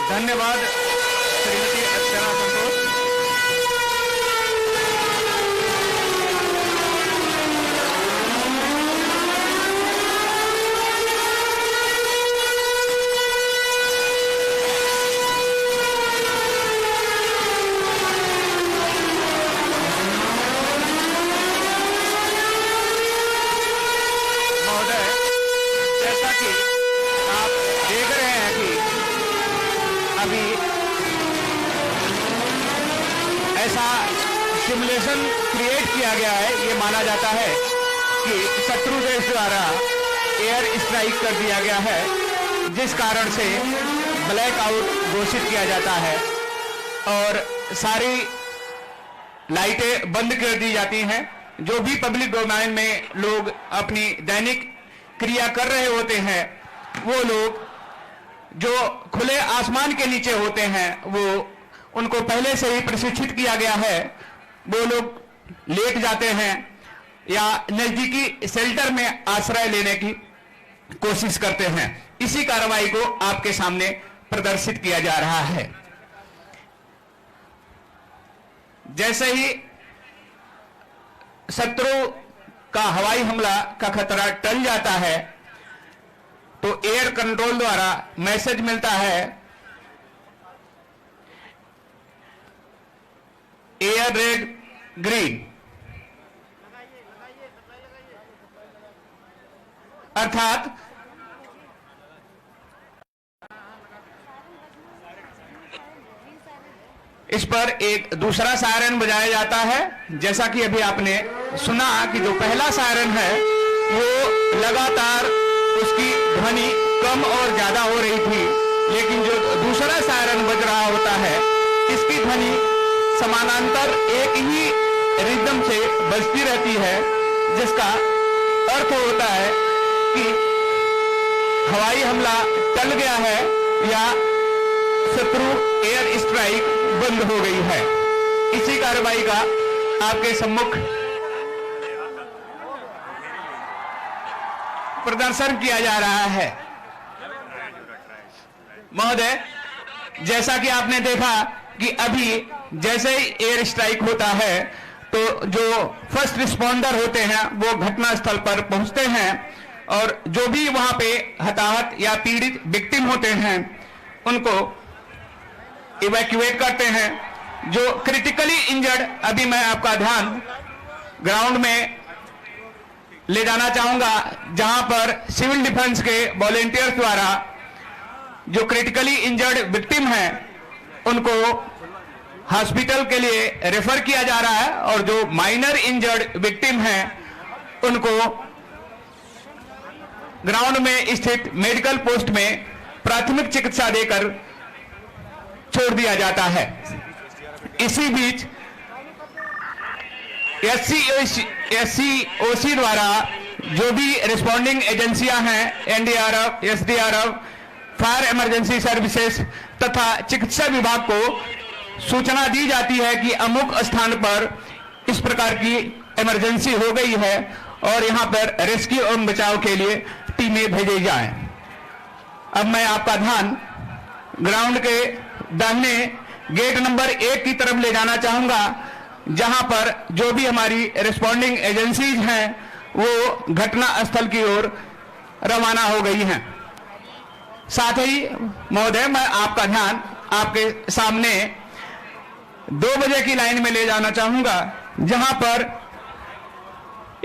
धन्यवाद श्रीमती अर्चना संतोष। महोदय, जैसा कि आप देख रहे हैं कि अभी ऐसा सिमुलेशन क्रिएट किया गया है, ये माना जाता है कि शत्रु देश द्वारा एयर स्ट्राइक कर दिया गया है, जिस कारण से ब्लैकआउट घोषित किया जाता है और सारी लाइटें बंद कर दी जाती हैं। जो भी पब्लिक डोमेन में लोग अपनी दैनिक क्रिया कर रहे होते हैं, वो लोग जो खुले आसमान के नीचे होते हैं, वो उनको पहले से ही प्रशिक्षित किया गया है। वो लोग लेट जाते हैं या नजदीकी शेल्टर में आश्रय लेने की कोशिश करते हैं। इसी कार्रवाई को आपके सामने प्रदर्शित किया जा रहा है। जैसे ही शत्रु का हवाई हमला का खतरा टल जाता है, तो एयर कंट्रोल द्वारा मैसेज मिलता है, एयर रेड ग्रीन, अर्थात इस पर एक दूसरा सायरन बजाया जाता है। जैसा कि अभी आपने सुना कि जो पहला सायरन है वो लगातार उसकी ध्वनि कम और ज्यादा हो रही थी, लेकिन जो दूसरा सायरन बज रहा होता है, इसकी ध्वनि समानांतर एक ही रिदम से बजती रहती है, जिसका अर्थ होता है कि हवाई हमला टल गया है या शत्रु एयर स्ट्राइक बंद हो गई है। इसी कार्रवाई का आपके सम्मुख प्रदर्शन किया जा रहा है। महोदय, जैसा कि आपने देखा कि अभी जैसे ही एयर स्ट्राइक होता है, तो जो फर्स्ट रिस्पॉन्डर होते हैं वो घटना स्थल पर पहुंचते हैं और जो भी वहां पे हताहत या पीड़ित विक्टिम होते हैं उनको इवैक्यूएट करते हैं। जो क्रिटिकली इंजर्ड, अभी मैं आपका ध्यान ग्राउंड में ले जाना चाहूंगा, जहां पर सिविल डिफेंस के वॉलेंटियर्स द्वारा जो क्रिटिकली इंजर्ड विक्टिम हैं उनको हॉस्पिटल के लिए रेफर किया जा रहा है और जो माइनर इंजर्ड विक्टिम हैं उनको ग्राउंड में स्थित मेडिकल पोस्ट में प्राथमिक चिकित्सा देकर छोड़ दिया जाता है। इसी बीच एससीओसी द्वारा जो भी रिस्पॉन्डिंग एजेंसियां हैं, NDRF, SDRF, fire emergency services तथा चिकित्सा विभाग को सूचना दी जाती है कि अमुक स्थान पर इस प्रकार की इमरजेंसी हो गई है और यहां पर रेस्क्यू एवं बचाव के लिए टीमें भेजी जाएं। अब मैं आपका ध्यान ग्राउंड के दाहिने गेट नंबर 1 की तरफ ले जाना चाहूंगा, जहां पर जो भी हमारी रिस्पॉन्डिंग एजेंसीज हैं वो घटना स्थल की ओर रवाना हो गई हैं। साथ ही महोदय, मैं आपका ध्यान आपके सामने 2 बजे की लाइन में ले जाना चाहूंगा, जहां पर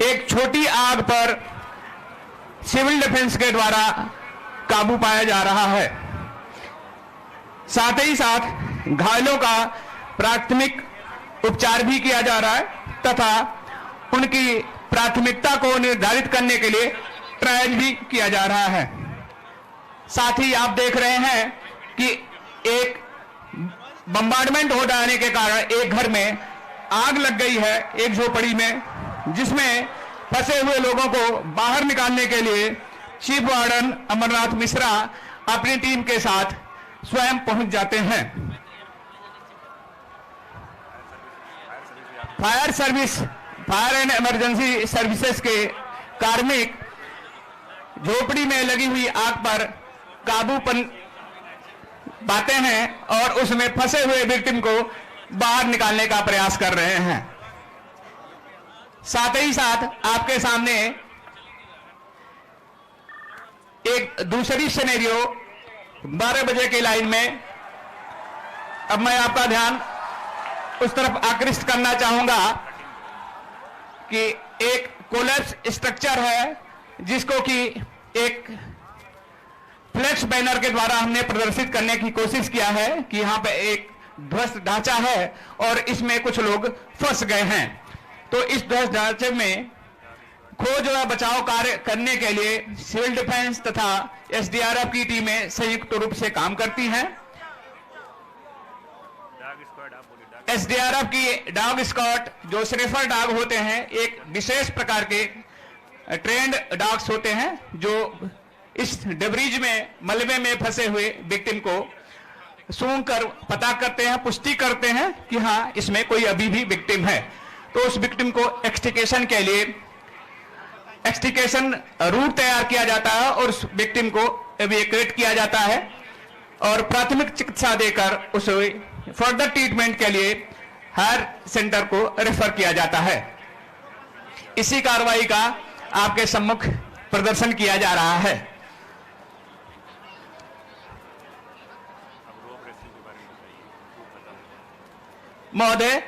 एक छोटी आग पर सिविल डिफेंस के द्वारा काबू पाया जा रहा है। साथ ही साथ घायलों का प्राथमिक उपचार भी किया जा रहा है तथा उनकी प्राथमिकता को निर्धारित करने के लिए ट्रायल भी किया जा रहा है। साथ ही आप देख रहे हैं कि एक बम्बार्डमेंट हो जाने के कारण एक घर में आग लग गई है, एक झोपड़ी में, जिसमें फंसे हुए लोगों को बाहर निकालने के लिए चीफ वार्डन अमरनाथ मिश्रा अपनी टीम के साथ स्वयं पहुंच जाते हैं। फायर एंड इमरजेंसी सर्विसेज के कार्मिक झोपड़ी में लगी हुई आग पर काबू पाते हैं और उसमें फंसे हुए विक्टिम को बाहर निकालने का प्रयास कर रहे हैं। साथ ही साथ आपके सामने एक दूसरी सिनेरियो 12 बजे की लाइन में, अब मैं आपका ध्यान उस तरफ आकृष्ट करना चाहूंगा कि एक कोलैप्स स्ट्रक्चर है जिसको कि एक फ्लैक्स बैनर के द्वारा हमने प्रदर्शित करने की कोशिश किया है कि यहां पे एक ध्वस्त ढांचा है और इसमें कुछ लोग फंस गए हैं। तो इस ध्वस्त ढांचे में खोज व बचाव कार्य करने के लिए सिविल डिफेंस तथा एसडीआरएफ की टीमें संयुक्त रूप से काम करती हैं। एसडीआरएफ की डॉग स्क्वाड जो स्निफर डॉग होते हैं, एक विशेष प्रकार के ट्रेंड डॉग्स होते हैं जो इस डेब्रिज में, मलबे में फंसे हुए विक्टिम को सूंघ कर पता करते हैं, पुष्टि करते हैं कि हाँ इसमें कोई अभी भी विक्टिम है। तो उस विक्टिम को एक्सट्रिकेशन के लिए एक्सट्रिकेशन रूट तैयार किया जाता है और उस विक्टिम को एविक्यूएट किया जाता है और प्राथमिक चिकित्सा देकर उसे फर्दर ट्रीटमेंट के लिए हायर सेंटर को रेफर किया जाता है। इसी कार्रवाई का आपके सम्मुख प्रदर्शन किया जा रहा है। महोदय,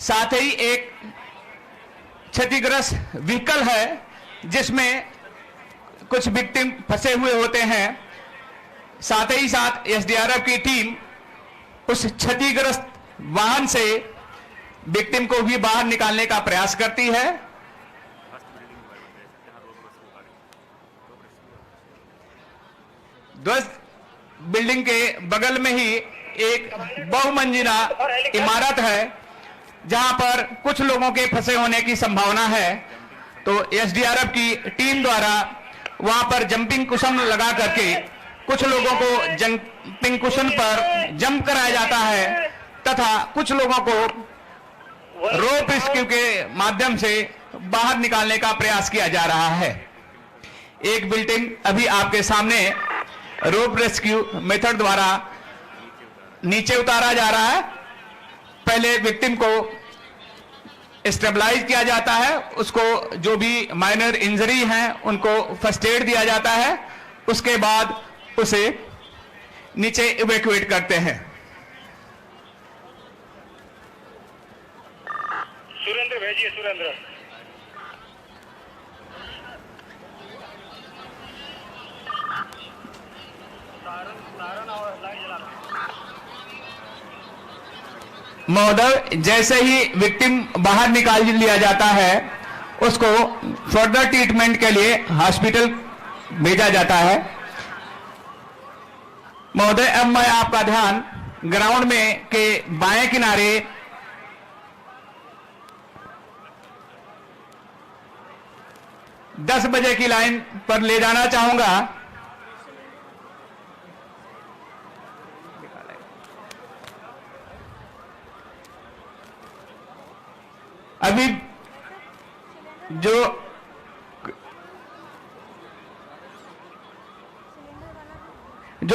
साथ ही एक क्षतिग्रस्त व्हीकल है जिसमें कुछ विक्टिम फंसे हुए होते हैं। साथ ही साथ एसडीआरएफ की टीम उस क्षतिग्रस्त वाहन से विक्टिम को भी बाहर निकालने का प्रयास करती है। ध्वस्त बिल्डिंग के बगल में ही एक बहुमंजिला इमारत है जहां पर कुछ लोगों के फंसे होने की संभावना है। तो एसडीआरएफ की टीम द्वारा वहां पर जंपिंग कुशन लगा करके कुछ लोगों को जंपिंग कुशन पर जंप कराया जाता है तथा कुछ लोगों को रोप रेस्क्यू के माध्यम से बाहर निकालने का प्रयास किया जा रहा है। एक बिल्डिंग अभी आपके सामने रोप रेस्क्यू मेथड द्वारा नीचे उतारा जा रहा है। पहले विक्टिम को स्टेबलाइज किया जाता है, उसको जो भी माइनर इंजरी हैं उनको फर्स्ट एड दिया जाता है, उसके बाद उसे नीचे इवैक्यूएट करते हैं। सुरेंद्र भेजिए, सुरेंद्र। महोदय, जैसे ही विक्टिम बाहर निकाल लिया जाता है उसको फर्दर ट्रीटमेंट के लिए हॉस्पिटल भेजा जाता है। महोदय, अब मैं आपका ध्यान ग्राउंड में के बाएं किनारे दस बजे की लाइन पर ले जाना चाहूंगा। अभी जो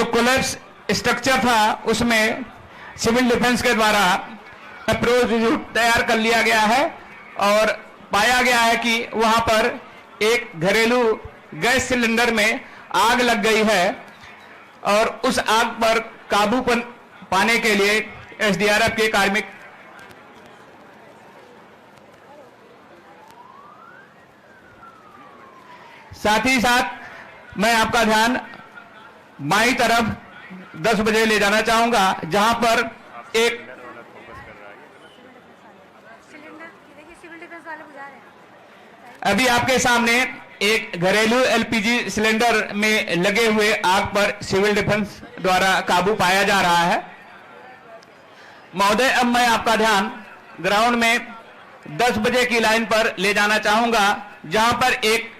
कोलैप्स स्ट्रक्चर था उसमें सिविल डिफेंस के द्वारा अप्रोच तैयार कर लिया गया है और पाया गया है कि वहां पर एक घरेलू गैस सिलेंडर में आग लग गई है और उस आग पर काबू पाने के लिए एसडीआरएफ के कार्मिक साथ ही साथ मैं आपका ध्यान बाईं तरफ 10 बजे ले जाना चाहूंगा जहां पर एक अभी आपके सामने एक घरेलू एलपीजी सिलेंडर में लगे हुए आग पर सिविल डिफेंस द्वारा काबू पाया जा रहा है। महोदय, अब मैं आपका ध्यान ग्राउंड में 10 बजे की लाइन पर ले जाना चाहूंगा जहां पर एक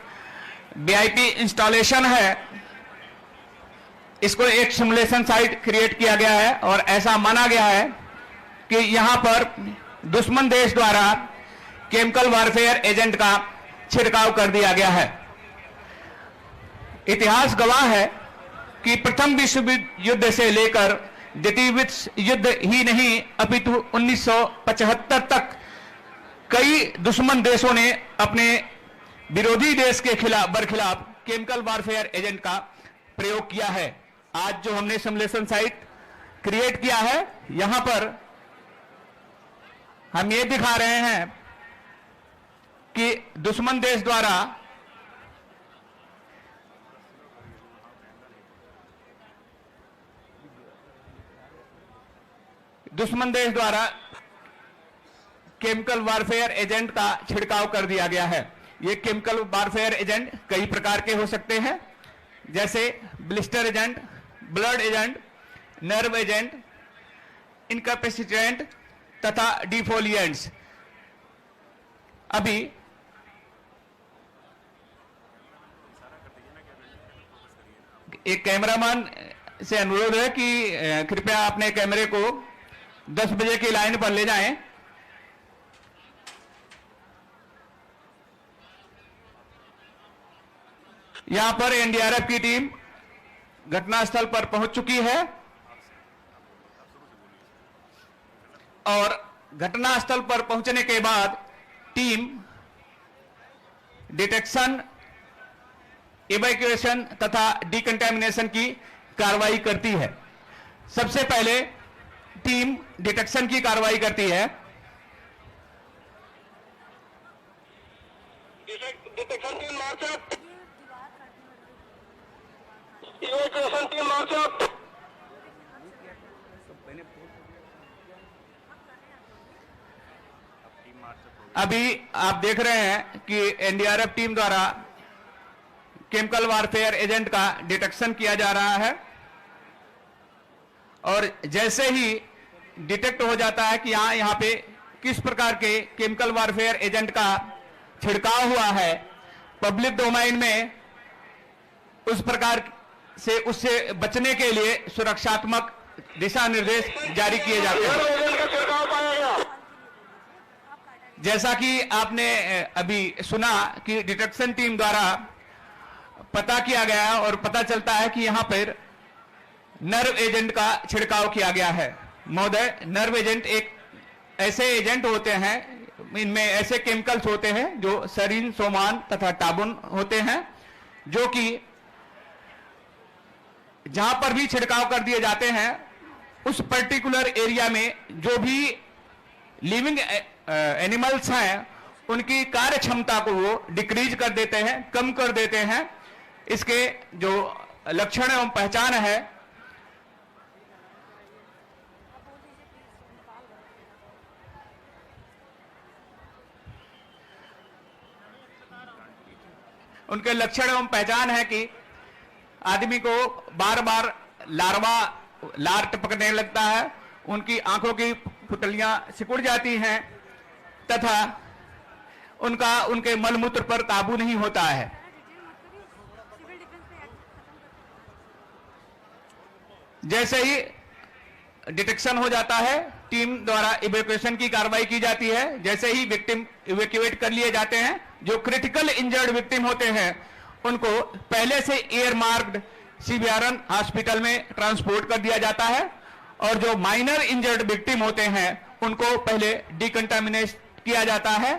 वीआईपी इंस्टॉलेशन है। इसको एक सिमुलेशन साइट क्रिएट किया गया है और ऐसा माना गया है कि यहां पर दुश्मन देश द्वारा केमिकल वारफेयर एजेंट का छिड़काव कर दिया गया है। इतिहास गवाह है कि प्रथम विश्व युद्ध से लेकर द्वितीय विश्व युद्ध ही नहीं अपितु 1975 तक कई दुश्मन देशों ने अपने विरोधी देश के बरखिलाफ केमिकल वारफेयर एजेंट का प्रयोग किया है। आज जो हमने सिमुलेशन साइट क्रिएट किया है, यहां पर हम ये दिखा रहे हैं कि दुश्मन देश द्वारा केमिकल वारफेयर एजेंट का छिड़काव कर दिया गया है। ये केमिकल वारफेयर एजेंट कई प्रकार के हो सकते हैं, जैसे blister agent, blood agent, nerve agent, incapacitant तथा डिफोलिएंट्स। अभी एक कैमरामैन से अनुरोध है कि कृपया अपने कैमरे को 10 बजे की लाइन पर ले जाएं। यहां पर एनडीआरएफ की टीम घटनास्थल पर पहुंच चुकी है और घटनास्थल पर पहुंचने के बाद टीम डिटेक्शन, इवैक्यूएशन तथा डिकंटामिनेशन की कार्रवाई करती है। सबसे पहले टीम डिटेक्शन की कार्रवाई करती है। डिटेक्शन टीम मार्च अप, इवैक्यूएशन टीम मार्च अप। अभी आप देख रहे हैं कि एनडीआरएफ टीम द्वारा केमिकल वारफेयर एजेंट का डिटेक्शन किया जा रहा है और जैसे ही डिटेक्ट हो जाता है कि यहां पे किस प्रकार के केमिकल वारफेयर एजेंट का छिड़काव हुआ है, पब्लिक डोमेन में उस प्रकार से उससे बचने के लिए सुरक्षात्मक दिशा निर्देश जारी किए जाते हैं। जैसा कि आपने अभी सुना कि डिटेक्शन टीम द्वारा पता किया गया और पता चलता है कि यहां पर नर्व एजेंट का छिड़काव किया गया है। महोदय, नर्व एजेंट एक ऐसे एजेंट होते हैं, इनमें ऐसे केमिकल्स होते हैं जो सरीन, सोमान तथा टाबुन होते हैं, जो कि जहां पर भी छिड़काव कर दिए जाते हैं उस पर्टिकुलर एरिया में जो भी लिविंग एनिमल्स हैं उनकी कार्य क्षमता को वो डिक्रीज कर देते हैं, कम कर देते हैं। इसके जो लक्षण एवं पहचान है, उनके लक्षण एवं पहचान है कि आदमी को बार बार लार टपकने लगता है, उनकी आंखों की पुतलियां सिकुड़ जाती हैं तथा उनके मलमूत्र पर काबू नहीं होता है। जैसे ही डिटेक्शन हो जाता है, टीम द्वारा इवैक्यूएशन की कार्रवाई की जाती है। जैसे ही विक्टिम इवैक्यूएट कर लिए जाते हैं, जो क्रिटिकल इंजर्ड विक्टिम होते हैं उनको पहले से एयर मार्क्ड सीबीआरएन हॉस्पिटल में ट्रांसपोर्ट कर दिया जाता है और जो माइनर इंजर्ड विक्टिम होते हैं उनको पहले डिकंटामिनेट किया जाता है,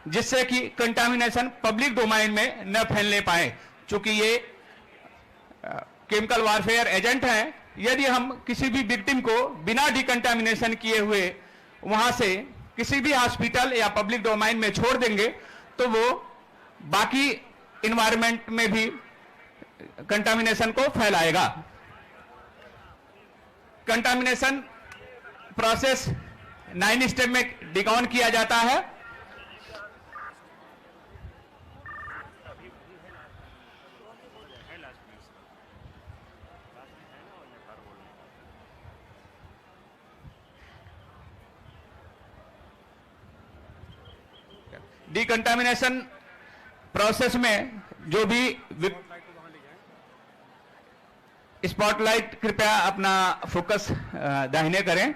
जिससे कि कंटामिनेशन पब्लिक डोमेन में न फैलने पाए। चूंकि ये केमिकल वारफेयर एजेंट हैं, यदि हम किसी भी विक्टिम को बिना डिकंटामिनेशन किए हुए वहां से किसी भी हॉस्पिटल या पब्लिक डोमेन में छोड़ देंगे तो वो बाकी इन्वायरमेंट में भी कंटामिनेशन को फैलाएगा। कंटामिनेशन प्रोसेस 9 स्टेप में डिकाउन किया जाता है। डिकंटामिनेशन प्रोसेस में जो भी स्पॉटलाइट, कृपया अपना फोकस दाहिने करें,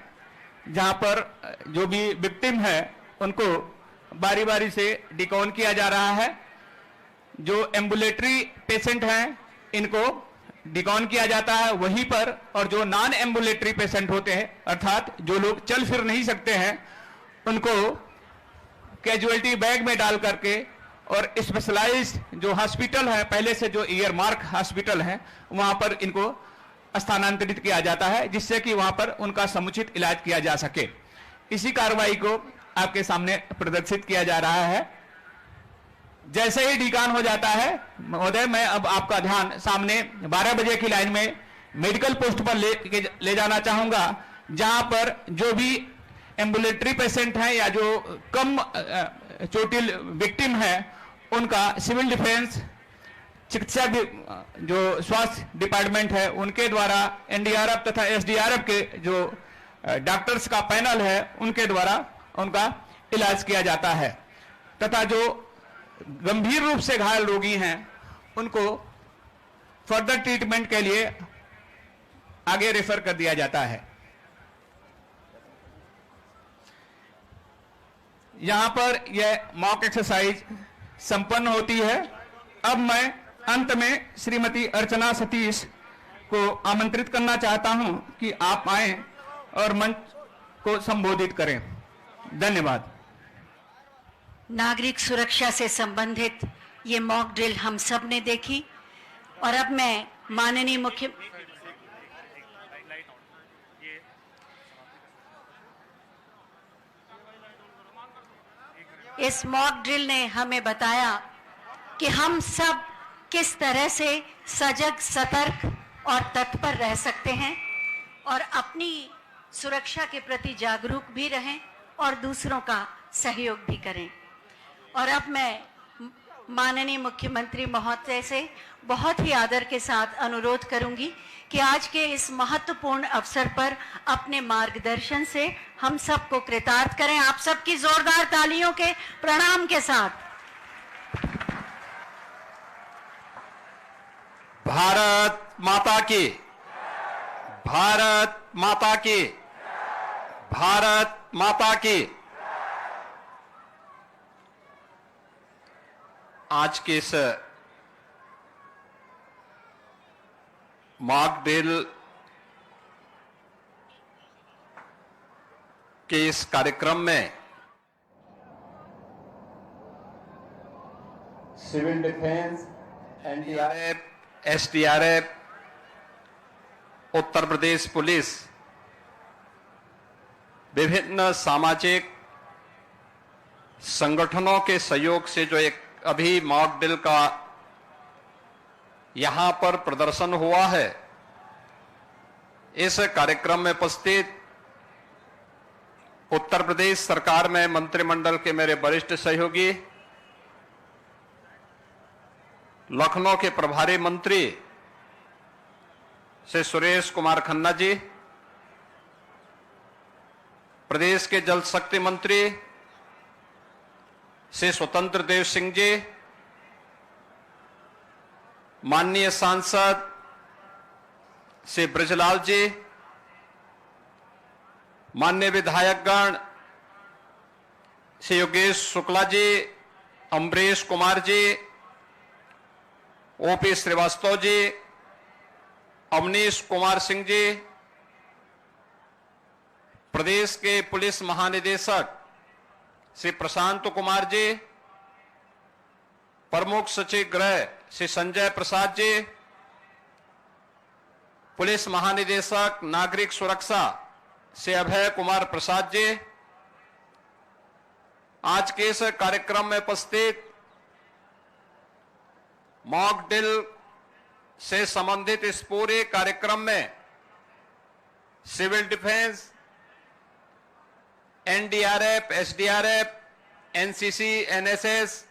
जहां पर जो भी विक्टिम है उनको बारी बारी से डिकाउन किया जा रहा है। जो एम्बुलेटरी पेशेंट हैं इनको डिकॉन किया जाता है वहीं पर, और जो नॉन एम्बुलेटरी पेशेंट होते हैं अर्थात जो लोग चल फिर नहीं सकते हैं उनको कैजुअलिटी बैग में डाल करके और स्पेशलाइज्ड जो हॉस्पिटल है, पहले से जो ईयर मार्क हॉस्पिटल है, वहां पर इनको स्थानांतरित किया जाता है जिससे कि वहां पर उनका समुचित इलाज किया जा सके। इसी कार्रवाई को आपके सामने प्रदर्शित किया जा रहा है। जैसे ही डिकॉन हो जाता है महोदय, मैं अब आपका ध्यान सामने 12 बजे की लाइन में मेडिकल पोस्ट पर ले जाना चाहूंगा, जहां पर जो भी एम्बुलेटरी पेशेंट हैं या जो कम चोटिल विक्टिम है उनका सिविल डिफेंस चिकित्सा जो स्वास्थ्य डिपार्टमेंट है उनके द्वारा एनडीआरएफ तथा एसडीआरएफ के जो डॉक्टर्स का पैनल है उनके द्वारा उनका इलाज किया जाता है, तथा जो गंभीर रूप से घायल रोगी हैं उनको फर्दर ट्रीटमेंट के लिए आगे रेफर कर दिया जाता है। यहां पर यह मॉक एक्सरसाइज संपन्न होती है। अब मैं अंत में श्रीमती अर्चना सतीश को आमंत्रित करना चाहता हूं कि आप आए और मंच को संबोधित करें। धन्यवाद। नागरिक सुरक्षा से संबंधित ये मॉक ड्रिल हम सब ने देखी और अब मैं माननीय मुख्य इस मॉक ड्रिल ने हमें बताया कि हम सब किस तरह से सजग, सतर्क और तत्पर रह सकते हैं और अपनी सुरक्षा के प्रति जागरूक भी रहें और दूसरों का सहयोग भी करें। और अब मैं माननीय मुख्यमंत्री महोदय से बहुत ही आदर के साथ अनुरोध करूंगी कि आज के इस महत्वपूर्ण अवसर पर अपने मार्गदर्शन से हम सबको कृतार्थ करें। आप सबकी जोरदार तालियों के प्रणाम के साथ। भारत माता की, भारत माता की, भारत माता की। आज के इस मॉक ड्रिल के इस कार्यक्रम में civil defence, NDRF, SDRF, Uttar Pradesh police, विभिन्न सामाजिक संगठनों के सहयोग से जो एक अभी मॉक ड्रिल का यहां पर प्रदर्शन हुआ है, इस कार्यक्रम में उपस्थित उत्तर प्रदेश सरकार में मंत्रिमंडल के मेरे वरिष्ठ सहयोगी, लखनऊ के प्रभारी मंत्री श्री सुरेश कुमार खन्ना जी, प्रदेश के जल शक्ति मंत्री श्री स्वतंत्र देव सिंह जी, माननीय सांसद श्री ब्रजलाल जी, माननीय विधायकगण श्री योगेश शुक्ला जी, अमरीश कुमार जी, ओपी श्रीवास्तव जी, अवनीश कुमार सिंह जी, प्रदेश के पुलिस महानिदेशक श्री प्रशांत कुमार जी, प्रमुख सचिव गृह श्री संजय प्रसाद जी, पुलिस महानिदेशक नागरिक सुरक्षा श्री अभय कुमार प्रसाद जी, आज के इस कार्यक्रम में उपस्थित मॉक ड्रिल से संबंधित इस पूरे कार्यक्रम में civil defence, NDRF, SDRF, NCC, NSS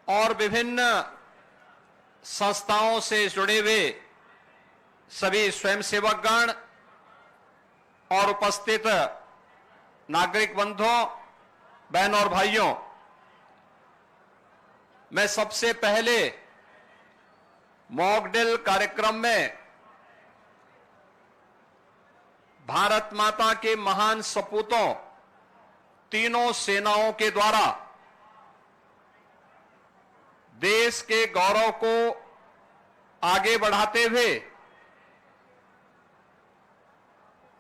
और विभिन्न संस्थाओं से जुड़े हुए सभी स्वयंसेवकगण और उपस्थित नागरिक बंधुओं, बहनों और भाइयों, मैं सबसे पहले मॉक ड्रिल कार्यक्रम में भारत माता के महान सपूतों तीनों सेनाओं के द्वारा देश के गौरव को आगे बढ़ाते हुए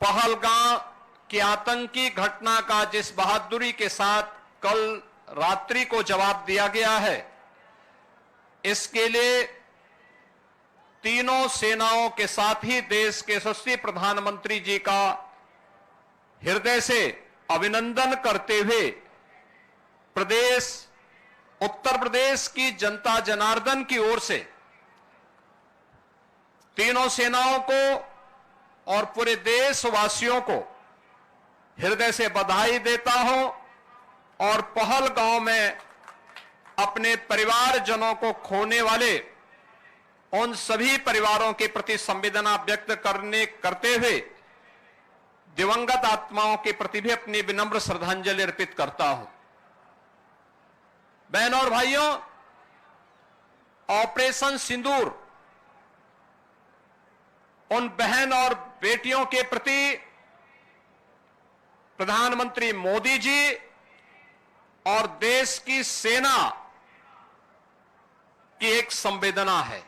पहलगाम की आतंकी घटना का जिस बहादुरी के साथ कल रात्रि को जवाब दिया गया है, इसके लिए तीनों सेनाओं के साथ ही देश के यशस्वी प्रधानमंत्री जी का हृदय से अभिनंदन करते हुए उत्तर प्रदेश की जनता जनार्दन की ओर से तीनों सेनाओं को और पूरे देशवासियों को हृदय से बधाई देता हूं और पहलगांव में अपने परिवारजनों को खोने वाले उन सभी परिवारों के प्रति संवेदना व्यक्त करते हुए दिवंगत आत्माओं के प्रति भी अपनी विनम्र श्रद्धांजलि अर्पित करता हूं। बहनों और भाइयों, ऑपरेशन सिंदूर उन बहन और बेटियों के प्रति प्रधानमंत्री मोदी जी और देश की सेना की एक संवेदना है।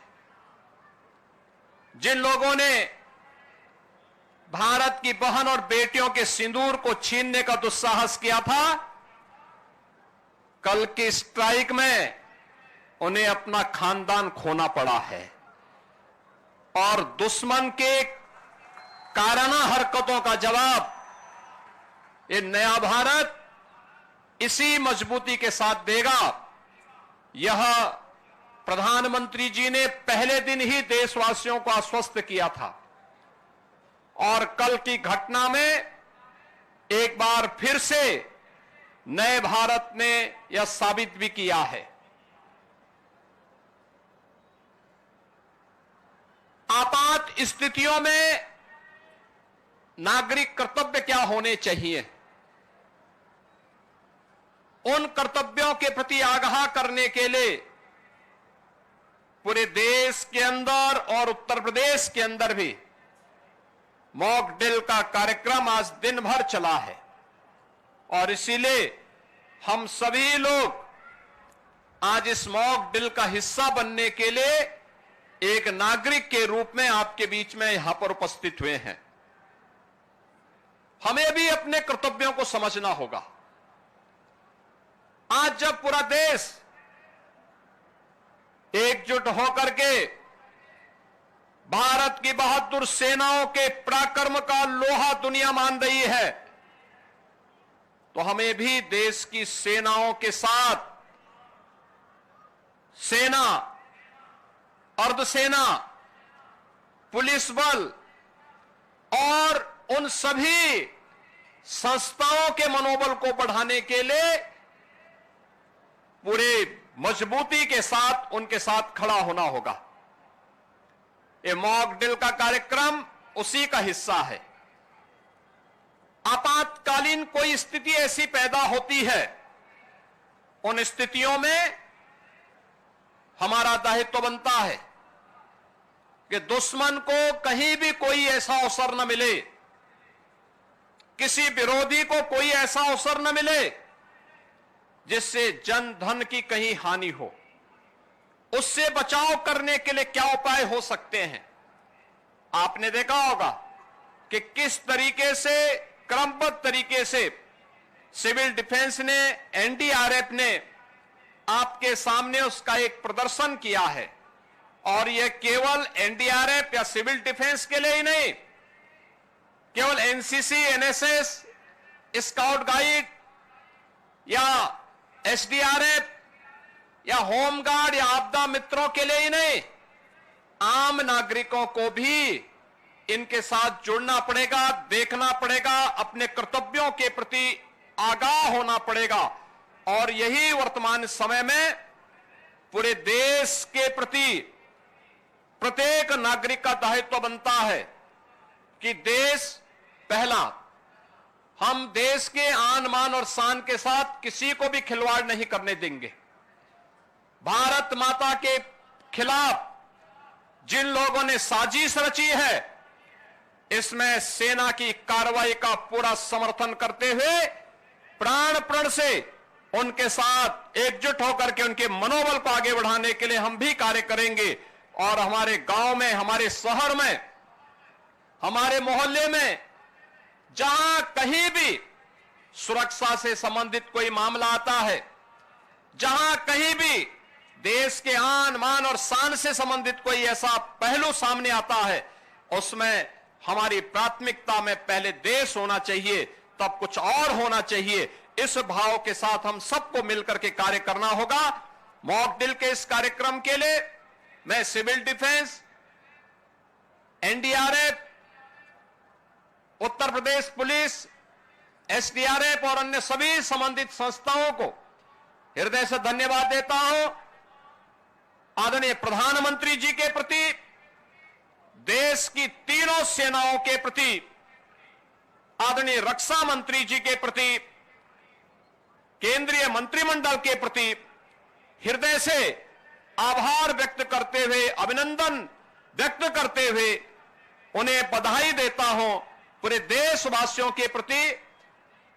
जिन लोगों ने भारत की बहन और बेटियों के सिंदूर को छीनने का दुस्साहस किया था, कल की स्ट्राइक में उन्हें अपना खानदान खोना पड़ा है और दुश्मन के काराना हरकतों का जवाब ये नया भारत इसी मजबूती के साथ देगा। यह प्रधानमंत्री जी ने पहले दिन ही देशवासियों को आश्वस्त किया था और कल की घटना में एक बार फिर से नए भारत ने यह साबित भी किया है। आपात स्थितियों में नागरिक कर्तव्य क्या होने चाहिए, उन कर्तव्यों के प्रति आगाह करने के लिए पूरे देश के अंदर और उत्तर प्रदेश के अंदर भी मॉक ड्रिल का कार्यक्रम आज दिन भर चला है और इसीलिए हम सभी लोग आज इस मॉक ड्रिल का हिस्सा बनने के लिए एक नागरिक के रूप में आपके बीच में यहां पर उपस्थित हुए हैं। हमें भी अपने कर्तव्यों को समझना होगा। आज जब पूरा देश एकजुट होकर के भारत की बहादुर सेनाओं के पराक्रम का लोहा दुनिया मान रही है, तो हमें भी देश की सेनाओं के साथ सेना, अर्धसेना, पुलिस बल और उन सभी संस्थाओं के मनोबल को बढ़ाने के लिए पूरे मजबूती के साथ उनके साथ खड़ा होना होगा। ये मॉक ड्रिल का कार्यक्रम उसी का हिस्सा है। आपातकालीन कोई स्थिति ऐसी पैदा होती है, उन स्थितियों में हमारा दायित्व बनता है कि दुश्मन को कहीं भी कोई ऐसा अवसर न मिले, किसी विरोधी को कोई ऐसा अवसर न मिले जिससे जन धन की कहीं हानि हो। उससे बचाव करने के लिए क्या उपाय हो सकते हैं। आपने देखा होगा कि किस तरीके से क्रमबद्ध तरीके से सिविल डिफेंस ने, एनडीआरएफ ने आपके सामने उसका एक प्रदर्शन किया है और यह केवल एनडीआरएफ या सिविल डिफेंस के लिए ही नहीं, केवल एनसीसी, एनएसएस, स्काउट गाइड या एसडीआरएफ या होमगार्ड या आपदा मित्रों के लिए ही नहीं, आम नागरिकों को भी इनके साथ जुड़ना पड़ेगा, देखना पड़ेगा, अपने कर्तव्यों के प्रति आगाह होना पड़ेगा। और यही वर्तमान समय में पूरे देश के प्रति प्रत्येक नागरिक का दायित्व बनता है कि देश पहला। हम देश के आन मान और शान के साथ किसी को भी खिलवाड़ नहीं करने देंगे। भारत माता के खिलाफ जिन लोगों ने साजिश रची है, इसमें सेना की कार्रवाई का पूरा समर्थन करते हुए प्राण प्रण से उनके साथ एकजुट होकर के उनके मनोबल को आगे बढ़ाने के लिए हम भी कार्य करेंगे और हमारे गांव में, हमारे शहर में, हमारे मोहल्ले में जहां कहीं भी सुरक्षा से संबंधित कोई मामला आता है, जहां कहीं भी देश के आन मान और शान से संबंधित कोई ऐसा पहलू सामने आता है, उसमें हमारी प्राथमिकता में पहले देश होना चाहिए, तब कुछ और होना चाहिए। इस भाव के साथ हम सबको मिलकर के कार्य करना होगा। मॉक ड्रिल के इस कार्यक्रम के लिए मैं civil defence, NDRF, Uttar Pradesh police, SDRF और अन्य सभी संबंधित संस्थाओं को हृदय से धन्यवाद देता हूं। आदरणीय प्रधानमंत्री जी के प्रति, देश की तीनों सेनाओं के प्रति, आदरणीय रक्षा मंत्री जी के प्रति, केंद्रीय मंत्रिमंडल के प्रति हृदय से आभार व्यक्त करते हुए, अभिनंदन व्यक्त करते हुए उन्हें बधाई देता हूं। पूरे देशवासियों के प्रति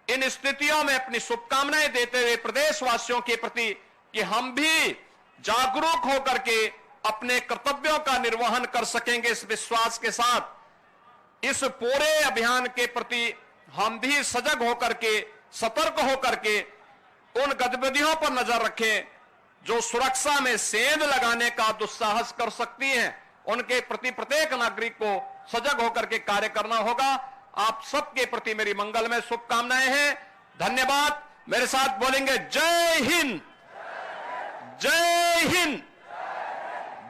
इन स्थितियों में अपनी शुभकामनाएं देते हुए प्रदेशवासियों के प्रति कि हम भी जागरूक होकर के अपने कर्तव्यों का निर्वहन कर सकेंगे, इस विश्वास के साथ इस पूरे अभियान के प्रति हम भी सजग होकर के, सतर्क होकर के उन गतिविधियों पर नजर रखें जो सुरक्षा में सेंध लगाने का दुस्साहस कर सकती हैं। उनके प्रति प्रत्येक नागरिक को सजग होकर के कार्य करना होगा। आप सबके प्रति मेरी मंगलमय शुभकामनाएं हैं। धन्यवाद। मेरे साथ बोलेंगे जय हिंद, जय हिंद,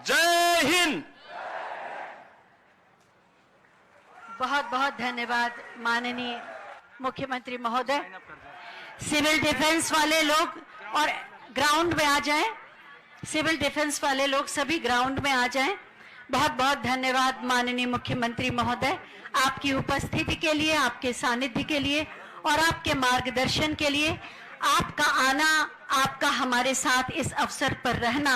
जय हिंद। बहुत बहुत धन्यवाद माननीय मुख्यमंत्री महोदय। सिविल डिफेंस वाले लोग और ग्राउंड में आ जाएं, सिविल डिफेंस वाले लोग सभी ग्राउंड में आ जाएं। बहुत बहुत धन्यवाद माननीय मुख्यमंत्री महोदय, आपकी उपस्थिति के लिए, आपके सानिध्य के लिए और आपके मार्गदर्शन के लिए। आपका आना, आपका हमारे साथ इस अवसर पर रहना